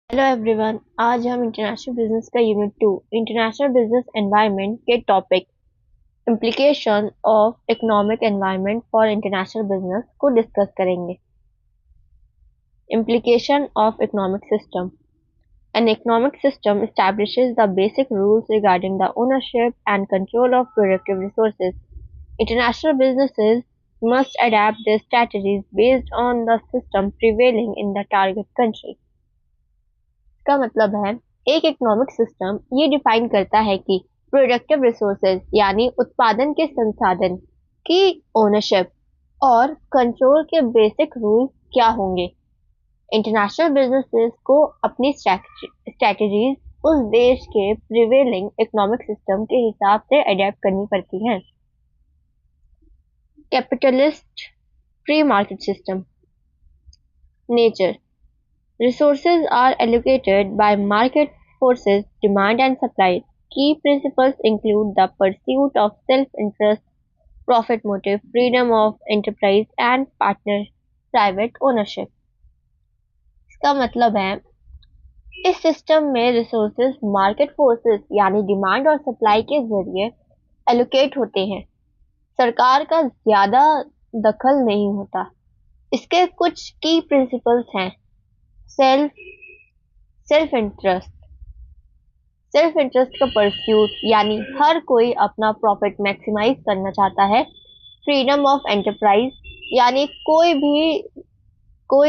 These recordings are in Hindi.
Hello everyone. आज हम इंटरनेशनल बिजनेस का यूनिट 2 इंटरनेशनल बिजनेस एनवायरनमेंट के topic implication of economic environment for international business को डिस्कस करेंगे। Implication of economic system. An economic system establishes the basic rules regarding the ownership and control of productive resources. International businesses must adapt their strategies based on the system prevailing in the target country. का मतलब है, एक इकोनॉमिक सिस्टम ये डिफाइन करता है कि प्रोडक्टिव रिसोर्सेज यानी उत्पादन के संसाधन की ओनरशिप और कंट्रोल के बेसिक रूल क्या होंगे। इंटरनेशनल बिजनेसेस को अपनी स्ट्रैटेजीज उस देश के प्रिवेलिंग इकोनॉमिक सिस्टम के हिसाब से अडेप्ट करनी पड़ती हैं। Capitalist free market system. Nature Resources are allocated by market forces, demand and supply. Key principles include the pursuit of self-interest, profit motive, freedom of enterprise and partner private ownership. इसका मतलब है, इस सिस्टम में रिसोर्सेज मार्केट फोर्सेस यानी डिमांड और सप्लाई के जरिए एलोकेट होते हैं। सरकार का ज्यादा दखल नहीं होता। इसके कुछ की प्रिंसिपल्स हैं। सेल्फ इंटरेस्ट का परस्यूट यानी हर कोई अपना प्रॉफिट मैक्सिमाइज करना चाहता है। फ्रीडम ऑफ एंटरप्राइज यानी कोई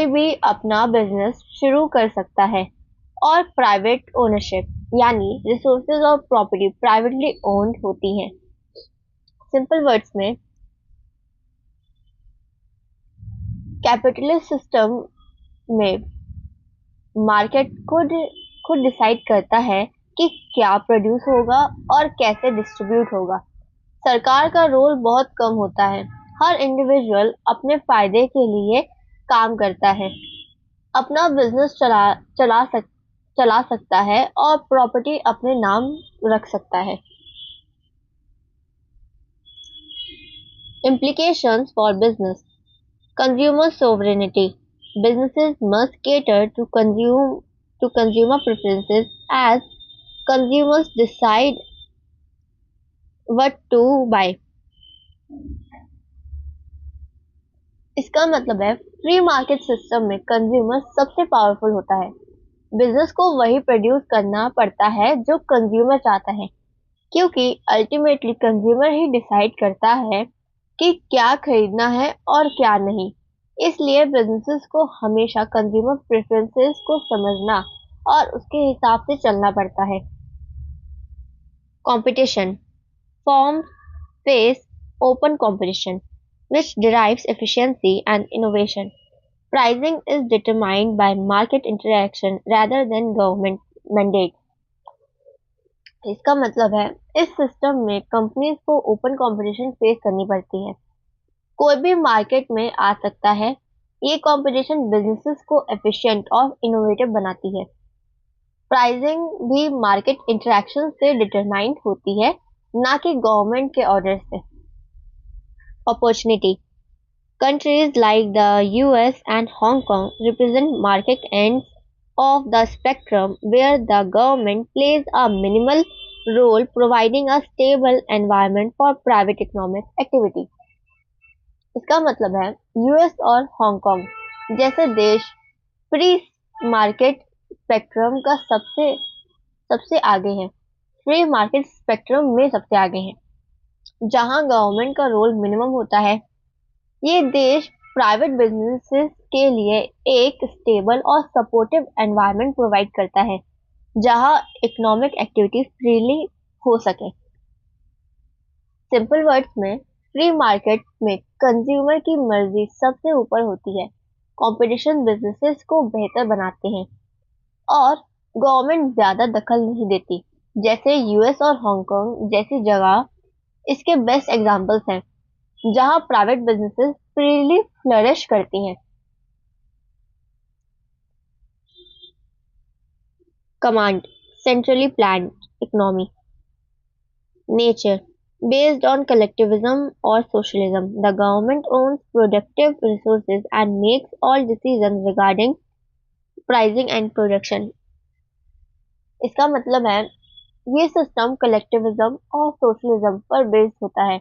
भी अपना बिजनेस शुरू कर सकता है। और प्राइवेट ओनरशिप यानी रिसोर्सेज और प्रॉपर्टी प्राइवेटली ओन्ड होती हैं। सिंपल वर्ड्स में, कैपिटलिस्ट सिस्टम में मार्केट खुद डिसाइड करता है कि क्या प्रोड्यूस होगा और कैसे डिस्ट्रीब्यूट होगा। सरकार का रोल बहुत कम होता है। हर इंडिविजुअल अपने फायदे के लिए काम करता है, अपना बिजनेस चला सकता है और प्रॉपर्टी अपने नाम रख सकता है। Implications for business. Consumer sovereignty. Businesses must cater to consumer preferences as consumers decide what to buy. इसका मतलब है, फ्री मार्केट सिस्टम में कंज्यूमर सबसे पावरफुल होता है। बिजनेस को वही प्रोड्यूस करना पड़ता है जो कंज्यूमर चाहता है, क्योंकि अल्टीमेटली कंज्यूमर ही डिसाइड करता है कि क्या खरीदना है और क्या नहीं। इसलिए बिजनेसेस को हमेशा कंज्यूमर प्रेफरेंसेस को समझना और उसके हिसाब से चलना पड़ता है। Competition. Firms face open competition, which derives efficiency and innovation. Pricing is determined by market interaction rather than government mandate. इसका मतलब है, इस सिस्टम में कंपनीज को ओपन कंपटीशन फेस करनी पड़ती है। कोई भी मार्केट में आ सकता है। ये कंपटीशन बिजनेसेस को एफिशिएंट और इनोवेटिव बनाती है। प्राइसिंग भी मार्केट इंटरेक्शन से डिटरमाइंड होती है, ना कि गवर्नमेंट के ऑर्डर से। Opportunity. Countries like the US and Hong Kong represent market ends of the spectrum where the government plays a minimal role, providing a stable environment for private economic activity. इसका मतलब है, यूएस और हांगकांग जैसे देश फ्री मार्केट स्पेक्ट्रम का सबसे आगे हैं। फ्री मार्केट स्पेक्ट्रम में सबसे आगे हैं, जहां गवर्नमेंट का रोल मिनिमम होता है। ये देश प्राइवेट बिजनेसेस के लिए एक स्टेबल और सपोर्टिव एनवायरनमेंट प्रोवाइड करता है, जहां इकोनॉमिक एक्टिविटी फ्रीली हो सके। सिंपल वर्ड्स में, फ्री मार्केट में कंज्यूमर की मर्जी सबसे ऊपर होती है। कंपटीशन बिजनेसेस को बेहतर बनाते हैं और गवर्नमेंट ज्यादा दखल नहीं देती, जैसे यूएस और हांगकांग जैसी जगह इसके बेस्ट एग्जांपल्स हैं, जहां प्राइवेट बिजनेसेस फ्रीली फ्लरिश करती हैं। Command. Centrally planned economy. Nature. Based on collectivism or socialism, the government owns productive resources and makes all decisions regarding pricing and production. इसका मतलब है ये सिस्टम कलेक्टिविज्म और सोशलिज्म पर बेस्ड होता है।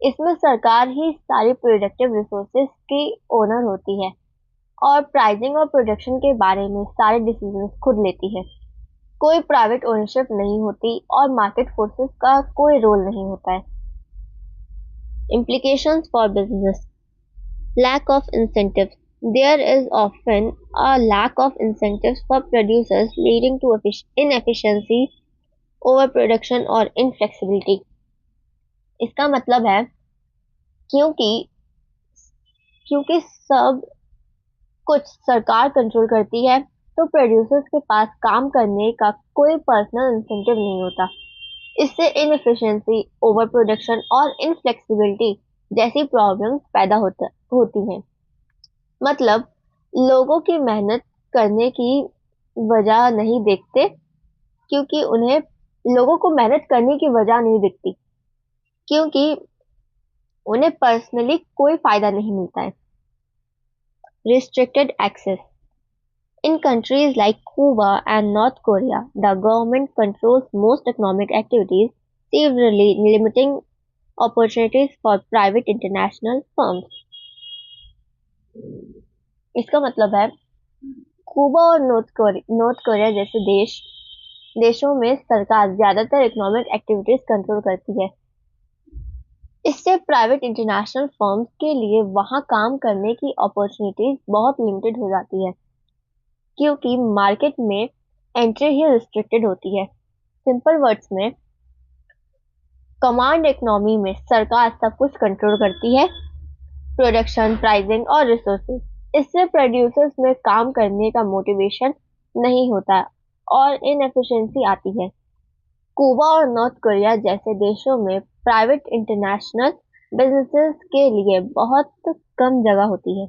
इसमें सरकार ही सारी प्रोडक्टिव रिसोर्सेज की ओनर होती है और प्राइसिंग और प्रोडक्शन के बारे में सारे डिसीजंस खुद लेती है। कोई प्राइवेट ओनरशिप नहीं होती और मार्केट फोर्सेस का कोई रोल नहीं होता है। Implications for business. Lack of incentives. There is often a lack of incentives for producers, leading to inefficiency, overproduction और inflexibility. इसका मतलब है क्योंकि क्योंकि सब कुछ सरकार कंट्रोल करती है, तो प्रोड्यूसर्स के पास काम करने का कोई पर्सनल इंसेंटिव नहीं होता। इससे इनएफिशिएंसी, ओवर प्रोडक्शन और इनफ्लेक्सिबिलिटी जैसी प्रॉब्लम्स पैदा होती हैं। मतलब लोगों की मेहनत करने की वजह नहीं देखते, क्योंकि उन्हें लोगों को मेहनत करने की वजह नहीं दिखती, क्योंकि उन्हें पर्सनली कोई फायदा नहीं मिलता है। Restricted access. In countries like Cuba and North Korea, the government controls most economic activities, severely limiting opportunities for private international firms. इसका मतलब है क्यूबा और नॉर्थ कोरिया जैसे देशों में सरकार ज्यादातर इकोनॉमिक एक्टिविटीज कंट्रोल करती है। इससे प्राइवेट इंटरनेशनल फर्म्स के लिए वहां काम करने की अपॉर्चुनिटीज बहुत लिमिटेड हो जाती है, क्योंकि मार्केट में एंट्री ही रिस्ट्रिक्टेड होती है। सिंपल वर्ड्स में, कमांड इकोनॉमी में सरकार सब कुछ कंट्रोल करती है, प्रोडक्शन, प्राइसिंग और रिसोर्सेज। इससे प्रोड्यूसर्स में काम करने का मोटिवेशन नहीं होता और इनएफिशिएंसी आती है। क्यूबा और नॉर्थ कोरिया जैसे देशों में प्राइवेट इंटरनेशनल बिजनेसेस के लिए बहुत कम जगह होती है।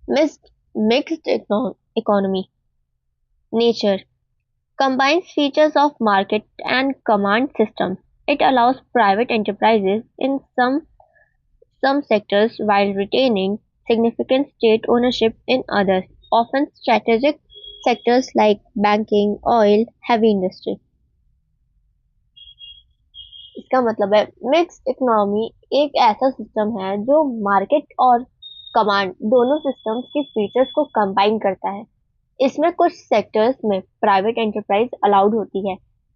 Mixed economy. Nature combines features of market and command systems. It allows private enterprises in some sectors while retaining significant state ownership in others, often strategic sectors like banking, oil, heavy industry. इसका मतलब है मिक्स्ड इकोनॉमी एक ऐसा सिस्टम है जो मार्केट और कमांड दोनों सिस्टम्स के फीचर्स को कंबाइन करता है। इसमें कुछ सेक्टर्स में प्राइवेट एंटरप्राइज अलाउड होती है,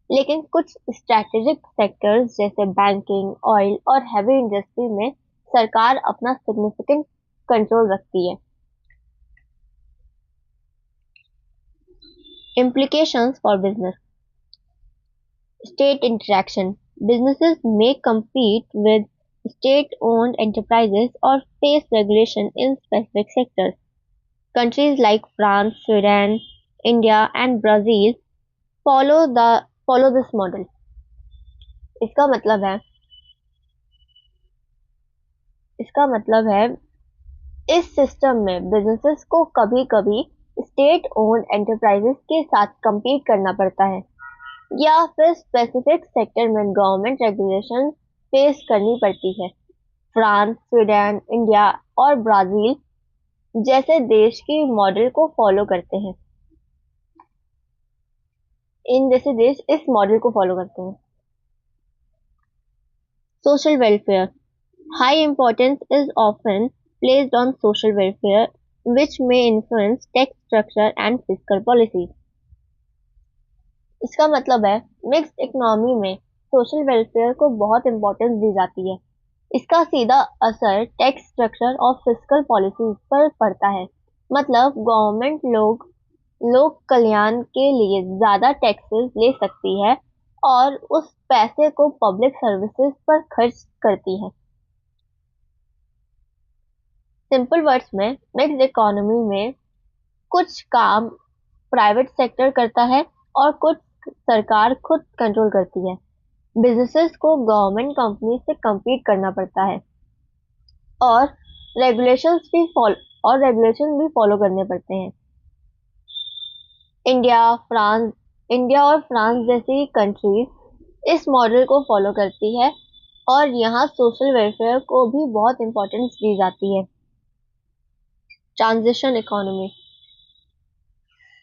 लेकिन कुछ स्ट्रैटेजिक सेक्टर्स जैसे बैंकिंग, ऑयल और हैवी इंडस्ट्री में सरकार अपना सिग्निफिकेंट कंट्रोल रखती है। Implications for business. State interaction. Businesses may compete with state-owned enterprises or face regulation in specific sectors. Countries like France, Sweden, India, and Brazil follow this model. इसका मतलब है इसका मतलब है इस सिस्टम में बिजनेसेस को कभी-कभी स्टेट ओन्ड एंटरप्राइजेस के साथ compete करना पड़ता है, या फिर स्पेसिफिक सेक्टर में गवर्नमेंट रेगुलेशन फेस करनी पड़ती है। फ्रांस, स्वीडन, इंडिया और ब्राजील जैसे देश की मॉडल को फॉलो करते हैं इन जैसे देश इस मॉडल को फॉलो करते हैं। Social welfare. High importance is often placed on social welfare, which may influence tax structure and fiscal policies. इसका मतलब है मिक्स्ड इकोनॉमी में सोशल वेलफेयर को बहुत इंपॉर्टेंस दी जाती है। इसका सीधा असर टैक्स स्ट्रक्चर और फिस्कल पॉलिसीज पर पड़ता है। मतलब गवर्नमेंट लोक कल्याण के लिए ज्यादा टैक्सेस ले सकती है और उस पैसे को पब्लिक सर्विसेज पर खर्च करती है। सिंपल वर्ड्स में, मिक्स्ड इकोनॉमी में कुछ काम प्राइवेट सेक्टर करता है और कुछ सरकार खुद कंट्रोल करती है। बिजनेसेस को गवर्नमेंट कंपनी से compete करना पड़ता है और रेगुलेशंस भी फॉलो करने पड़ते हैं। इंडिया और फ्रांस जैसी कंट्रीज इस मॉडल को फॉलो करती है और यहाँ सोशल वेलफेयर को भी बहुत इंपॉर्टेंस दी जाती है। Transition economy.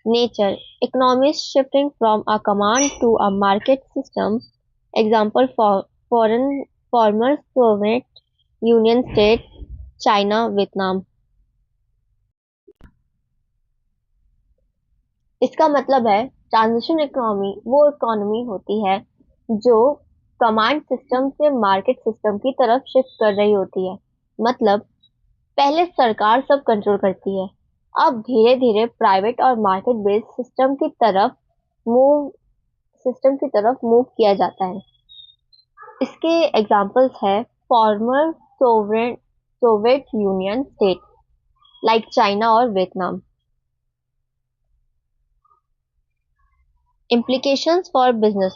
Nature. Economies shifting from a command to a market system. Example for foreign former Soviet Union state, China, Vietnam. इसका मतलब है ट्रांजिशन इकोनॉमी वो इकोनॉमी होती है जो कमांड सिस्टम से मार्केट सिस्टम की तरफ शिफ्ट कर रही होती है। मतलब पहले सरकार सब कंट्रोल करती है, अब धीरे धीरे प्राइवेट और मार्केट बेस्ड मूव सिस्टम की तरफ मूव किया जाता है। इसके एग्जांपल्स है former Soviet union state like China और Vietnam. Implications for business.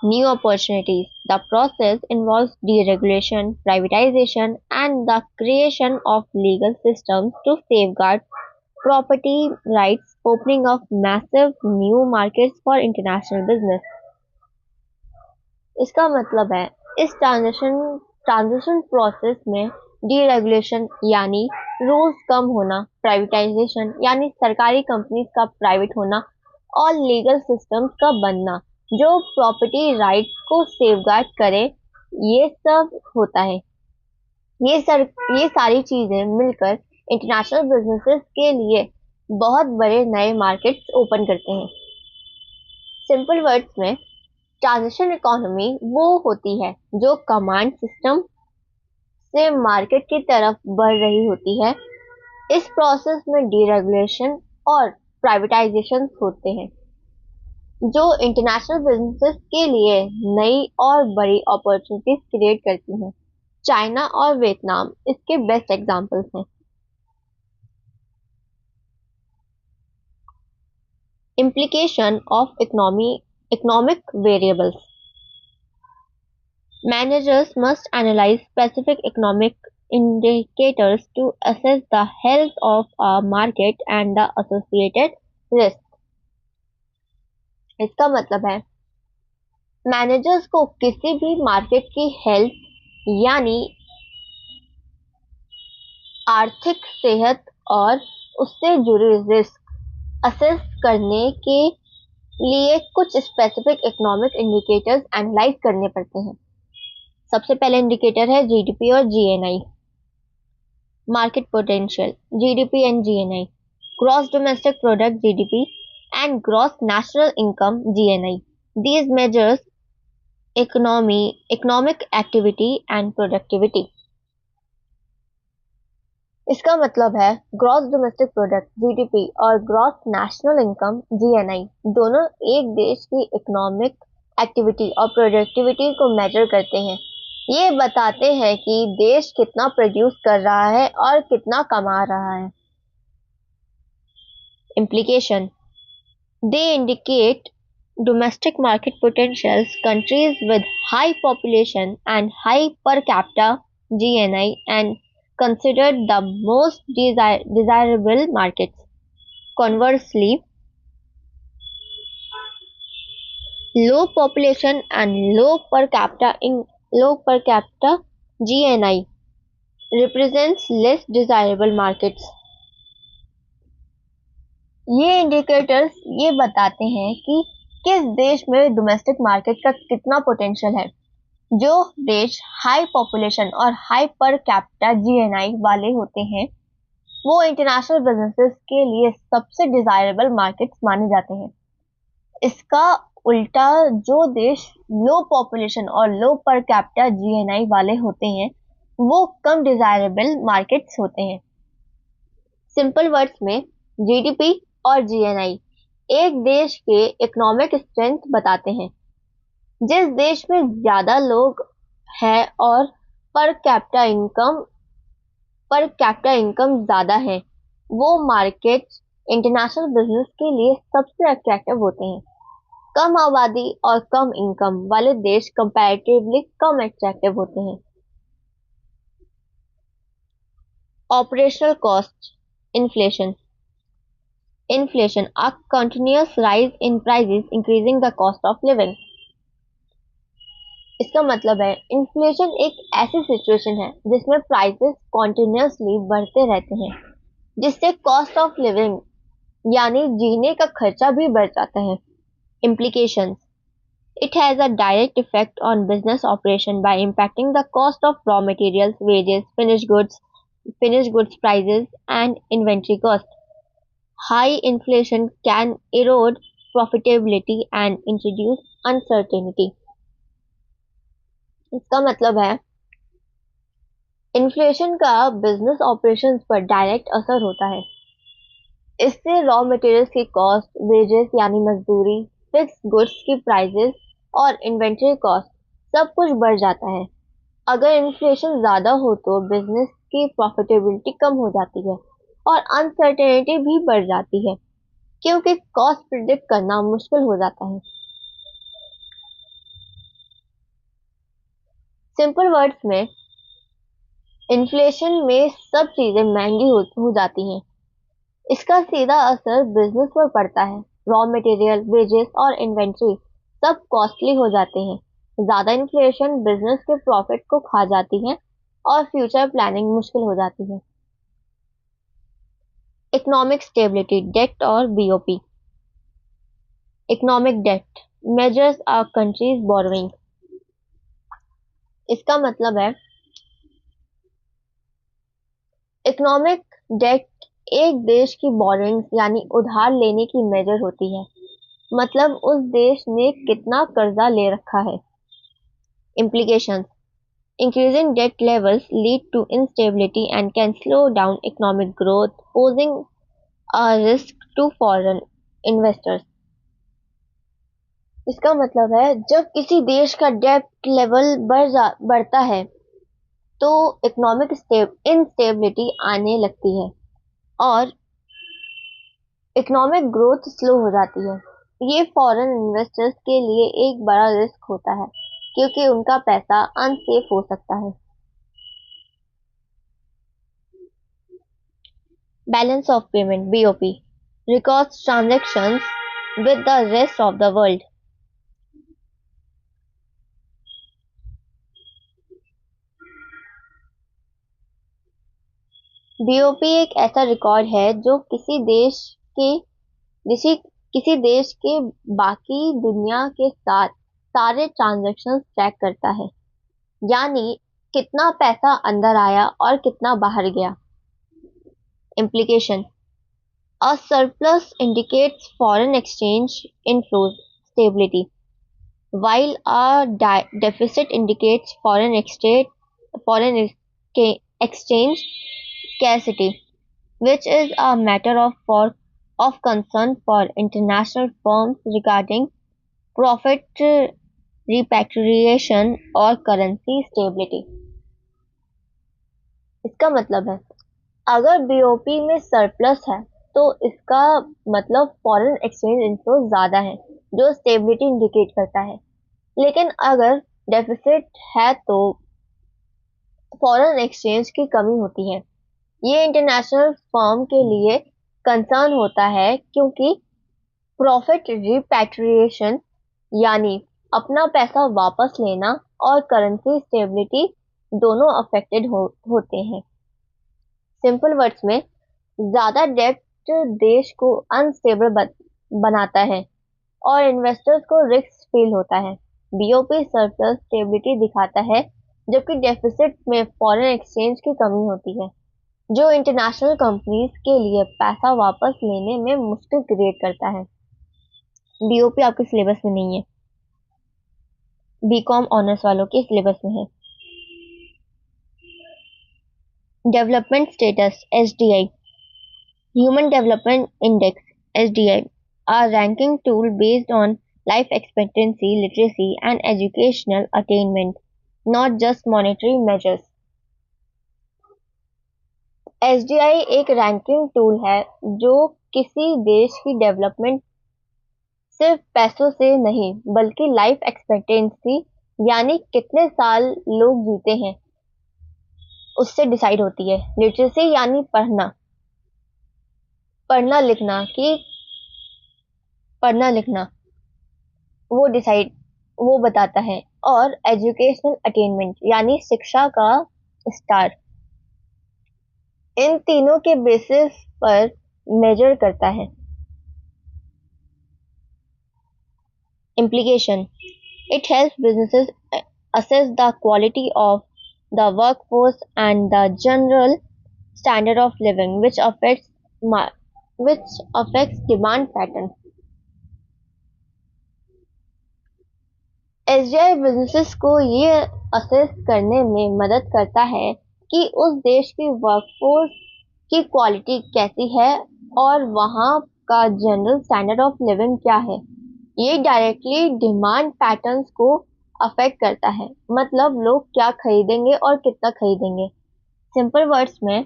New opportunities. The process involves deregulation, privatization, and the creation of legal systems to safeguard property rights, opening up massive new markets for international business. इसका मतलब है इस ट्रांजिशन प्रोसेस में डीरेगुलेशन यानी रूल्स कम होना, प्राइवेटाइजेशन यानी सरकारी कंपनीज का प्राइवेट होना और लीगल सिस्टम्स का बनना जो प्रॉपर्टी राइट्स को सेफगार्ड करे, ये सब होता है। ये सारी चीजें मिलकर इंटरनेशनल बिजनेसेस के लिए बहुत बड़े नए मार्केट्स ओपन करते हैं। सिंपल वर्ड्स में ट्रांजिशन इकोनॉमी वो होती है जो कमांड सिस्टम से मार्केट की तरफ बढ़ रही होती है। इस प्रोसेस में डीरेगुलेशन और प्राइवेटाइजेशन होते हैं जो इंटरनेशनल बिजनेसेस के लिए नई और बड़ी अपॉर्चुनिटीज क्रिएट करती हैं। चाइना और वियतनाम इसके बेस्ट एग्जांपल्स हैं। Implication of economic variables. Managers must analyze specific economic indicators to assess the health of a market and the associated risk. इसका मतलब है मैनेजर्स को किसी भी मार्केट की हेल्थ यानी आर्थिक सेहत और उससे जुड़ी रिस्क असेस करने के लिए कुछ स्पेसिफिक इकोनॉमिक इंडिकेटर्स एनालाइज करने पड़ते हैं। सबसे पहले इंडिकेटर है जीडीपी और GNI. Market potential GDP and GNI, gross domestic product GDP and gross national income GNI. These measures economic activity and productivity. इसका मतलब है ग्रॉस डोमेस्टिक प्रोडक्ट जीडीपी और ग्रॉस नेशनल इनकम जीएनआई दोनों एक देश की इकोनॉमिक एक्टिविटी और प्रोडक्टिविटी को मेजर करते हैं। ये बताते हैं कि देश कितना प्रोड्यूस कर रहा है और कितना कमा रहा है। Implication. They indicate domestic market potentials. Countries with high population and high per capita GNI and considered the most desirable markets. Conversely, low population and low per capita GNI represents less desirable markets. ये इंडिकेटर्स ये बताते हैं कि किस देश में डोमेस्टिक मार्केट का कितना पोटेंशियल है। जो देश हाई पॉपुलेशन और हाई पर कैपिटा जीएनआई वाले होते हैं वो इंटरनेशनल बिजनेसेस के लिए सबसे डिजायरेबल मार्केट्स माने जाते हैं। इसका उल्टा जो देश लो पॉपुलेशन और लो पर कैपिटा जीएनआई वाले होते हैं वो कम डिजायरेबल मार्केट्स होते हैं। सिंपल वर्ड्स में जीडीपी और जीएनआई एक देश के इकोनॉमिक स्ट्रेंथ बताते हैं। जिस देश में ज्यादा लोग हैं और पर कैपिटा इनकम ज्यादा है वो मार्केट इंटरनेशनल बिजनेस के लिए सबसे अट्रैक्टिव होते हैं। कम आबादी और कम इनकम वाले देश कंपैरेटिवली कम अट्रैक्टिव होते हैं। Operational cost inflation a continuous rise in prices increasing the cost of living. इसका मतलब है इन्फ्लेशन एक ऐसी सिचुएशन है जिसमें प्राइसेस कॉन्टिन्यूसली बढ़ते रहते हैं जिससे कॉस्ट ऑफ लिविंग यानी जीने का खर्चा भी बढ़ जाता है। Implications: It has a direct effect on business operation by impacting the cost of raw materials, wages, finished goods prices, and inventory cost. High inflation can erode profitability and introduce uncertainty. इसका मतलब है इन्फ्लेशन का बिजनेस ऑपरेशंस पर डायरेक्ट असर होता है। इससे रॉ मटेरियल्स की कॉस्ट, वेजेस यानी मजदूरी, फिक्स गुड्स की प्राइसेस और इन्वेंटरी कॉस्ट सब कुछ बढ़ जाता है। अगर इन्फ्लेशन ज़्यादा हो तो बिजनेस की प्रॉफिटेबिलिटी कम हो जाती है और अनसर्टेनिटी भी बढ़ जाती है क्योंकि कॉस्ट प्रिडिक्ट करना मुश्किल हो जाता है। सिंपल वर्ड्स में इन्फ्लेशन में सब चीज़ें महंगी हो जाती हैं। इसका सीधा असर बिजनेस पर पड़ता है। रॉ मटेरियल, वेजेस और इन्वेंट्री सब कॉस्टली हो जाते हैं। ज़्यादा इन्फ्लेशन बिजनेस के प्रॉफिट को खा जाती है और फ्यूचर प्लानिंग मुश्किल हो जाती है। इकोनॉमिक स्टेबिलिटी, डेट और बीओपी। इकोनॉमिक डेट मेजर्स अ कंट्रीज बोरोइंग। इसका मतलब है इकोनॉमिक डेट एक देश की बोरोइंग्स यानी उधार लेने की मेजर होती है। मतलब उस देश ने कितना कर्जा ले रखा है। Implications: Increasing debt levels lead to instability and can slow down economic growth, posing a risk to foreign investors. इसका मतलब है जब किसी देश का डेब्ट लेवल बढ़ता है तो इकोनॉमिक इंस्टेबिलिटी आने लगती है और इकोनॉमिक ग्रोथ स्लो हो जाती है। ये फॉरेन इन्वेस्टर्स के लिए एक बड़ा रिस्क होता है क्योंकि उनका पैसा अनसेफ हो सकता है। Balance of payment (BOP) records transactions with the rest of the world. BOP एक ऐसा रिकॉर्ड है जो किसी देश के बाकी दुनिया के साथ सारे ट्रांजैक्शंस ट्रैक करता है। यानी कितना पैसा अंदर आया और कितना बाहर गया। Implication: A surplus indicates foreign exchange inflows stability, while a deficit indicates foreign exchange scarcity, which is a matter of concern for international firms regarding profit repatriation or currency stability. इसका मतलब है अगर बीओपी में सरप्लस है तो इसका मतलब फॉरेन एक्सचेंज इनफ्लो ज़्यादा है जो स्टेबिलिटी इंडिकेट करता है। लेकिन अगर डेफिसिट है तो फॉरेन एक्सचेंज की कमी होती है। ये इंटरनेशनल फर्म के लिए कंसर्न होता है क्योंकि प्रॉफिट रिपैट्रिएशन यानी अपना पैसा वापस लेना और करेंसी स्टेबिलिटी दोनों अफेक्टेड होते हैं। सिंपल वर्ड्स में ज़्यादा डेब्ट देश को अनस्टेबल बनाता है और इन्वेस्टर्स को रिस्क फील होता है। बीओपी सरप्लस स्टेबिलिटी दिखाता है जबकि डेफिसिट में फॉरेन एक्सचेंज की कमी होती है जो इंटरनेशनल कंपनीज के लिए पैसा वापस लेने में मुश्किल क्रिएट करता है। बीओपी आपके सिलेबस में नहीं है, बीकॉम ऑनर्स वालों के सिलेबस में है। Development status (SDI) Human Development Index (HDI) a ranking tool based on life expectancy, literacy and educational attainment, not just monetary measures. SDI एक रैंकिंग टूल है जो किसी देश की डेवलपमेंट सिर्फ पैसों से नहीं बल्कि लाइफ एक्सपेक्टेंसी यानी कितने साल लोग जीते हैं उससे डिसाइड होती है। लिटरेसी यानी पढ़ना लिखना वो बताता है और एजुकेशनल अटेनमेंट यानी शिक्षा का स्टार इन तीनों के बेसिस पर मेजर करता है। Implication: it helps businesses assess the quality of the workforce and the general standard of living, which affects demand patterns. SGI businesses को ये असेस करने में मदद करता है कि उस देश की वर्कफोर्स की क्वालिटी कैसी है और वहाँ का जनरल स्टैंडर्ड ऑफ लिविंग क्या है। ये डायरेक्टली डिमांड पैटर्न्स को अफेक्ट करता है, मतलब लोग क्या खरीदेंगे और कितना खरीदेंगे। सिंपल वर्ड्स में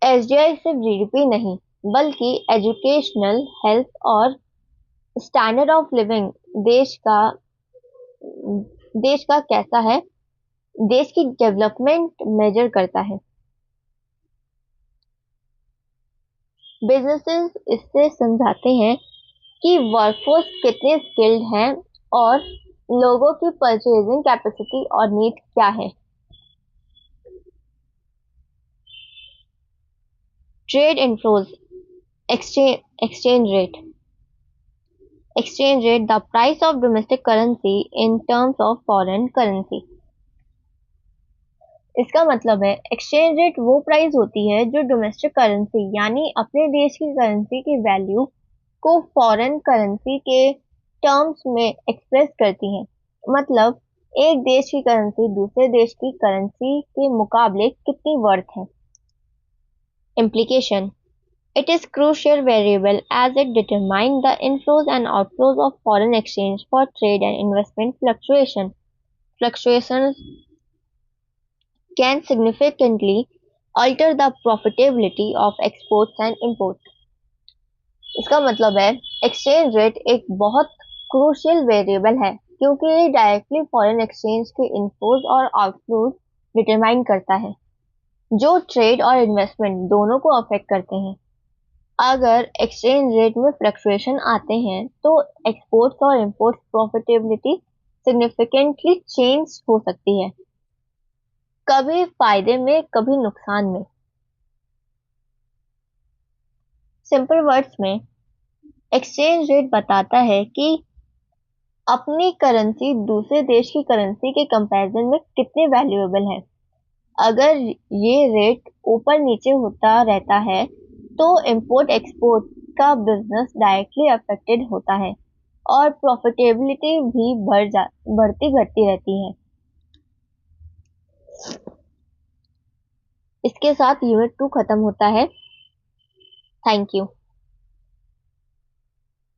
एसजीआई सिर्फ जीडीपी नहीं, बल्कि एजुकेशनल, हेल्थ और स्टैंडर्ड ऑफ लिविंग देश का कैसा है, देश की डेवलपमेंट मेजर करता है। बिजनेसेस इससे समझाते हैं कि वर्कफोर्स कितने स्किल्ड हैं और लोगों की परचेजिंग कैपेसिटी और नीड क्या है। Trade inflows, exchange rate. Exchange rate, the price of domestic currency in terms of foreign currency. इसका मतलब है एक्सचेंज रेट वो प्राइस होती है जो डोमेस्टिक करेंसी यानी अपने देश की करेंसी की वैल्यू को फॉरेन करेंसी के टर्म्स में एक्सप्रेस करती है। मतलब एक देश की करेंसी दूसरे देश की करेंसी के मुकाबले कितनी वर्थ है। Implication: it is crucial variable as it determines the inflows and outflows of foreign exchange for trade and investment fluctuation. Fluctuations can significantly alter the profitability of exports and imports. इसका मतलब है एक्सचेंज रेट एक बहुत क्रूशियल वेरिएबल है क्योंकि ये डायरेक्टली फॉरेन एक्सचेंज के इनफ्लोज और आउटफ्लोज डिटरमाइन करता है, जो ट्रेड और इन्वेस्टमेंट दोनों को अफेक्ट करते हैं। अगर एक्सचेंज रेट में फ्लक्चुएशन आते हैं तो एक्सपोर्ट्स और इंपोर्ट्स प्रॉफिटेबिलिटी सिग्निफिकेंटली चेंज हो सकती है, कभी फायदे में कभी नुकसान में। सिंपल वर्ड्स में एक्सचेंज रेट बताता है कि अपनी करेंसी दूसरे देश की करेंसी के कंपैरिजन में कितने वैल्यूएबल है। अगर ये रेट ऊपर नीचे होता रहता है तो इंपोर्ट एक्सपोर्ट का बिजनेस डायरेक्टली अफेक्टेड होता है और प्रॉफिटेबिलिटी भी बढ़ती घटती रहती है। इसके साथ यूनिट 2 खत्म होता है। Thank you.